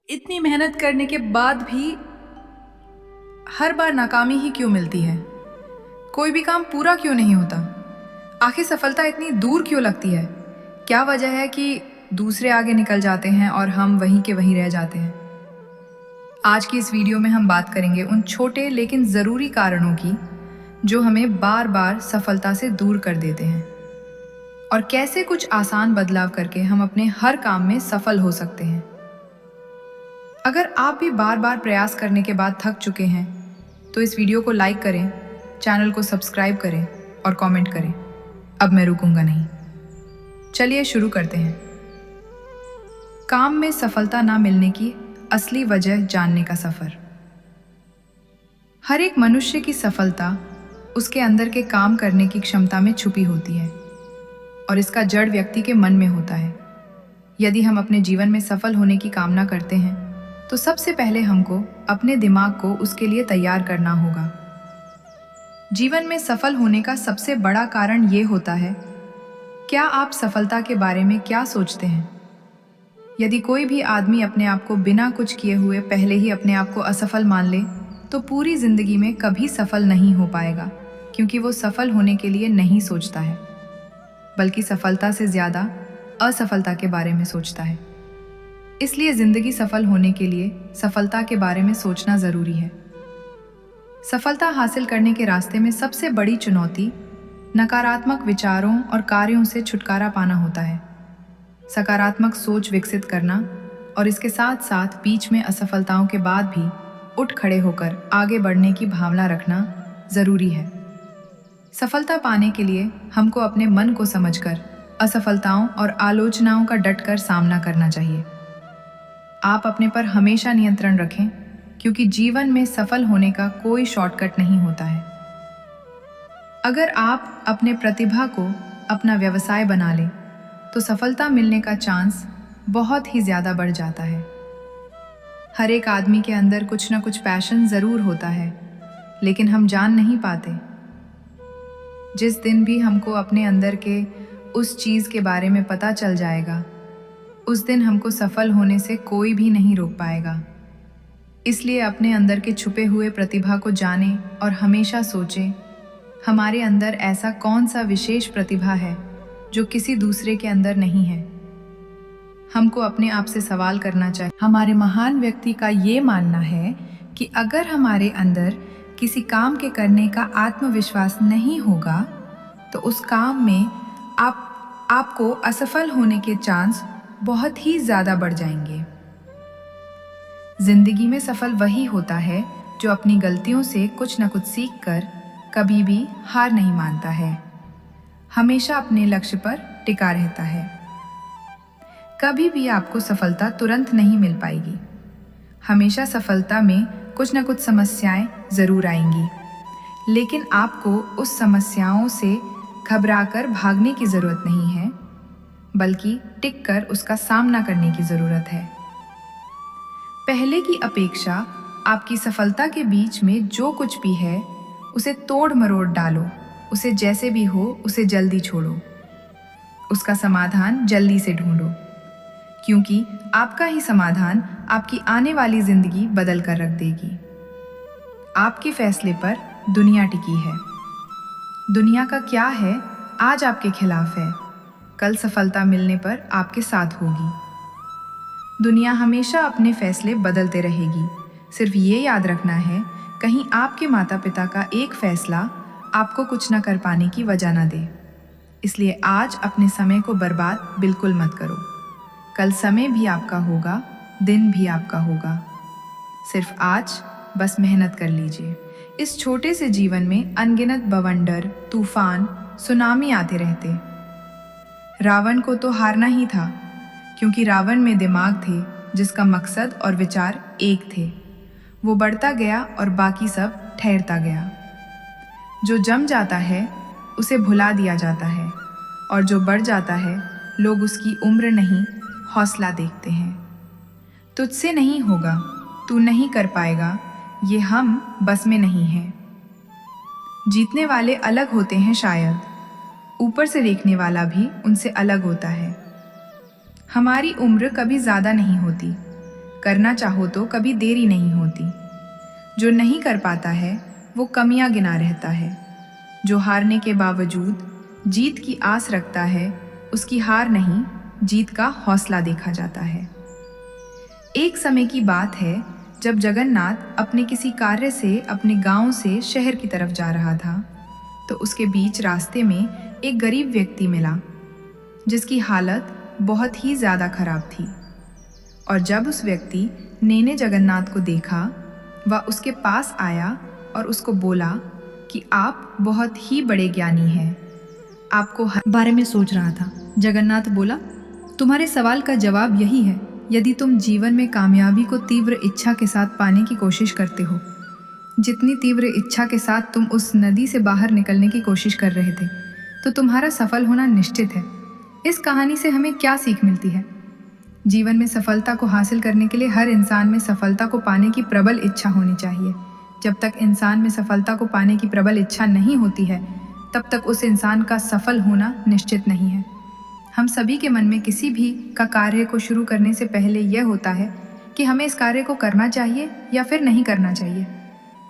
इतनी मेहनत करने के बाद भी हर बार नाकामी ही क्यों मिलती है? कोई भी काम पूरा क्यों नहीं होता? आखिर सफलता इतनी दूर क्यों लगती है? क्या वजह है कि दूसरे आगे निकल जाते हैं और हम वहीं के वहीं रह जाते हैं? आज की इस वीडियो में हम बात करेंगे उन छोटे लेकिन ज़रूरी कारणों की जो हमें बार बार सफलता से दूर कर देते हैं और कैसे कुछ आसान बदलाव करके हम अपने हर काम में सफल हो सकते हैं। अगर आप भी बार बार प्रयास करने के बाद थक चुके हैं तो इस वीडियो को लाइक करें, चैनल को सब्सक्राइब करें और कमेंट करें। अब मैं रुकूंगा नहीं। चलिए शुरू करते हैं। काम में सफलता ना मिलने की असली वजह जानने का सफर। हर एक मनुष्य की सफलता उसके अंदर के काम करने की क्षमता में छुपी होती है और इसका जड़ व्यक्ति के मन में होता है। यदि हम अपने जीवन में सफल होने की कामना करते हैं तो सबसे पहले हमको अपने दिमाग को उसके लिए तैयार करना होगा। जीवन में सफल होने का सबसे बड़ा कारण ये होता है, क्या आप सफलता के बारे में क्या सोचते हैं? यदि कोई भी आदमी अपने आप को बिना कुछ किए हुए पहले ही अपने आप को असफल मान ले तो पूरी जिंदगी में कभी सफल नहीं हो पाएगा, क्योंकि वो सफल होने के लिए नहीं सोचता है, बल्कि सफलता से ज़्यादा असफलता के बारे में सोचता है। इसलिए जिंदगी सफल होने के लिए सफलता के बारे में सोचना ज़रूरी है। सफलता हासिल करने के रास्ते में सबसे बड़ी चुनौती नकारात्मक विचारों और कार्यों से छुटकारा पाना होता है। सकारात्मक सोच विकसित करना और इसके साथ साथ बीच में असफलताओं के बाद भी उठ खड़े होकर आगे बढ़ने की भावना रखना ज़रूरी है। सफलता पाने के लिए हमको अपने मन को समझकर असफलताओं और आलोचनाओं का डटकर सामना करना चाहिए। आप अपने पर हमेशा नियंत्रण रखें, क्योंकि जीवन में सफल होने का कोई शॉर्टकट नहीं होता है। अगर आप अपने प्रतिभा को अपना व्यवसाय बना लें तो सफलता मिलने का चांस बहुत ही ज़्यादा बढ़ जाता है। हर एक आदमी के अंदर कुछ ना कुछ पैशन ज़रूर होता है, लेकिन हम जान नहीं पाते। जिस दिन भी हमको अपने अंदर के उस चीज़ के बारे में पता चल जाएगा, उस दिन हमको सफल होने से कोई भी नहीं रोक पाएगा। इसलिए अपने अंदर के छुपे हुए प्रतिभा को जानें और हमेशा सोचें, हमारे अंदर ऐसा कौन सा विशेष प्रतिभा है जो किसी दूसरे के अंदर नहीं है। हमको अपने आप से सवाल करना चाहिए। हमारे महान व्यक्ति का ये मानना है कि अगर हमारे अंदर किसी काम के करने का आत्मविश्वास नहीं होगा तो उस काम में आपको असफल होने के चांस बहुत ही ज़्यादा बढ़ जाएंगे। जिंदगी में सफल वही होता है जो अपनी गलतियों से कुछ न कुछ सीख कर कभी भी हार नहीं मानता है, हमेशा अपने लक्ष्य पर टिका रहता है। कभी भी आपको सफलता तुरंत नहीं मिल पाएगी। हमेशा सफलता में कुछ न कुछ समस्याएं ज़रूर आएंगी, लेकिन आपको उस समस्याओं से घबराकर भागने की ज़रूरत नहीं है, बल्कि टिककर उसका सामना करने की ज़रूरत है। पहले की अपेक्षा आपकी सफलता के बीच में जो कुछ भी है उसे तोड़ मरोड़ डालो। उसे जैसे भी हो उसे जल्दी छोड़ो। उसका समाधान जल्दी से ढूंढो, क्योंकि आपका ही समाधान आपकी आने वाली ज़िंदगी बदल कर रख देगी। आपके फैसले पर दुनिया टिकी है। दुनिया का क्या है आज आपके खिलाफ है, कल सफलता मिलने पर आपके साथ होगी। दुनिया हमेशा अपने फैसले बदलते रहेगी। सिर्फ ये याद रखना है, कहीं आपके माता पिता का एक फैसला आपको कुछ न कर पाने की वजह न दे। इसलिए आज अपने समय को बर्बाद बिल्कुल मत करो। कल समय भी आपका होगा, दिन भी आपका होगा। सिर्फ आज बस मेहनत कर लीजिए। इस छोटे से जीवन में अनगिनत बवंडर, तूफान, सुनामी आते रहते। रावण को तो हारना ही था, क्योंकि रावण में दिमाग थे जिसका मकसद और विचार एक थे। वो बढ़ता गया और बाकी सब ठहरता गया। जो जम जाता है उसे भुला दिया जाता है, और जो बढ़ जाता है लोग उसकी उम्र नहीं हौसला देखते हैं। तुझसे नहीं होगा, तू नहीं कर पाएगा, ये हम बस में नहीं है। जीतने वाले अलग होते हैं शायद, ऊपर से देखने वाला भी उनसे अलग होता है। हमारी उम्र कभी ज़्यादा नहीं होती, करना चाहो तो कभी देरी नहीं होती। जो नहीं कर पाता है वो कमियां गिना रहता है। जो हारने के बावजूद जीत की आस रखता है, उसकी हार नहीं, जीत का हौसला देखा जाता है। एक समय की बात है जब जगन्नाथ अपने किसी कार्य से अपने गांव से शहर की तरफ जा रहा था, तो उसके बीच रास्ते में एक गरीब व्यक्ति मिला जिसकी हालत बहुत ही ज़्यादा खराब थी। और जब उस व्यक्ति ने जगन्नाथ को देखा, वह उसके पास आया और उसको बोला कि आप बहुत ही बड़े ज्ञानी हैं, आपको बारे में सोच रहा था। जगन्नाथ बोला, तुम्हारे सवाल का जवाब यही है। यदि तुम जीवन में कामयाबी को तीव्र इच्छा के साथ पाने की कोशिश करते हो, जितनी तीव्र इच्छा के साथ तुम उस नदी से बाहर निकलने की कोशिश कर रहे थे, तो तुम्हारा सफल होना निश्चित है। इस कहानी से हमें क्या सीख मिलती है? जीवन में सफलता को हासिल करने के लिए हर इंसान में सफलता को पाने की प्रबल इच्छा होनी चाहिए। जब तक इंसान में सफलता को पाने की प्रबल इच्छा नहीं होती है, तब तक उस इंसान का सफल होना निश्चित नहीं है। हम सभी के मन में किसी भी का कार्य को शुरू करने से पहले यह होता है कि हमें इस कार्य को करना चाहिए या फिर नहीं करना चाहिए।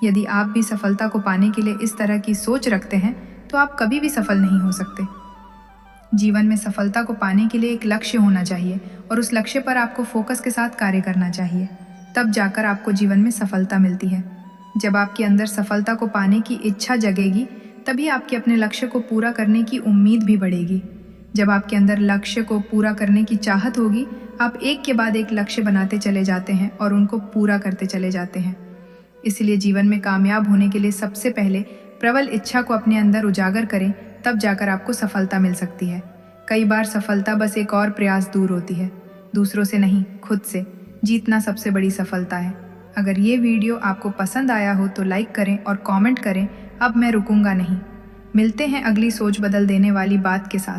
यदि आप भी सफलता को पाने के लिए इस तरह की सोच रखते हैं, तो आप कभी भी सफल नहीं हो सकते। जीवन में सफलता को पाने के लिए एक लक्ष्य होना चाहिए और उस लक्ष्य पर आपको फोकस के साथ कार्य करना चाहिए। तब जाकर आपको जीवन में सफलता मिलती है। जब आपके अंदर सफलता को पाने की इच्छा जगेगी, तभी आपके अपने लक्ष्य को पूरा करने की उम्मीद भी बढ़ेगी। जब आपके अंदर लक्ष्य को पूरा करने की चाहत होगी, आप एक के बाद एक लक्ष्य बनाते चले जाते हैं और उनको पूरा करते चले जाते हैं। इसलिए जीवन में कामयाब होने के लिए सबसे पहले प्रबल इच्छा को अपने अंदर उजागर करें, तब जाकर आपको सफलता मिल सकती है। कई बार सफलता बस एक और प्रयास दूर होती है, दूसरों से नहीं, खुद से। जीतना सबसे बड़ी सफलता है। अगर ये वीडियो आपको पसंद आया हो तो लाइक करें और कमेंट करें। अब मैं रुकूंगा नहीं। मिलते हैं अगली सोच बदल देने वाली बात के साथ।